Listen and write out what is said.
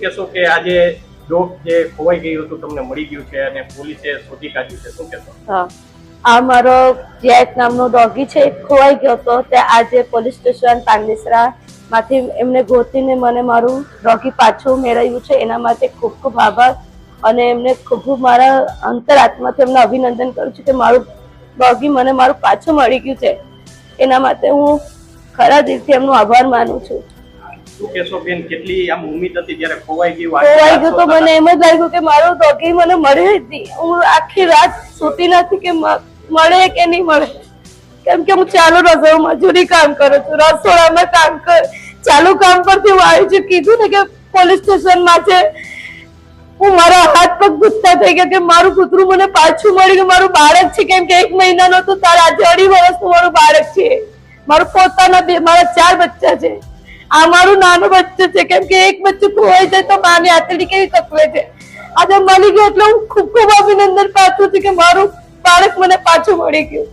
કહેશો કે આજે ડોગ જે ખોવાઈ ગયું હતું તમને મળી ગયું છે અને પોલીસે શોધી કાઢ્યું છે, શું કહેશો? હા, આ મારો જેક નામનો ડોગી છે, ખોવાઈ ગયો હતો તે આજે પોલીસ સ્ટેશન પાંડેસરા માંથી એમને ગોતીને મને મારું ડોગી પાછું મેળવ્યું છે. એના માટે ખૂબ ખૂબ આભાર અને એમને ખૂબ મારા અંતરાત્માથી એમને અભિનંદન કરું છું કે મારું ડોગી મને મારું પાછું મળી ગયું છે. એના માટે હું ખરા દિલથી એમનો આભાર માનું છું. શું કહેશો બેન, કેટલી આમ ઉમ્મીદ હતી જ્યારે ખોવાઈ ગયું તો મને એમ જ લાગ્યું કે મારું ડોગી મને મળી હતી. હું આખી રાત સૂતી નથી કે મળે કે નહીં મળે, કેમ કે હું ચાલુ રસોઈ મજૂરી કામ કરું છું, રસોડામાં કામ ચાલુ કામ પરથી હું આવી છું. કીધું ને કે પોલીસ સ્ટેશનમાં છે, હું મારા હાથ પગ ગુસ્સા થઈ ગયા કે મારું કૂતરું મને પાછું મળી ગયું, મારું બાળક છે. કેમ કે 1 મહિનાનો તો તારા આજે 2.5 વર્ષનું મારું બાળક છે. મારું પોતાના મારા 4 બચ્ચા છે. આ મારું નાનું બચ્ચું છે, કેમ કે એક બચ્ચું ખોવાઈ જાય તો માની આતડી કેવી તકવે છે. આજે મળી ગયું એટલે હું ખૂબ ખૂબ અભિનંદન પાઠવું છું કે મારું બાળક મને પાછું મળી ગયું.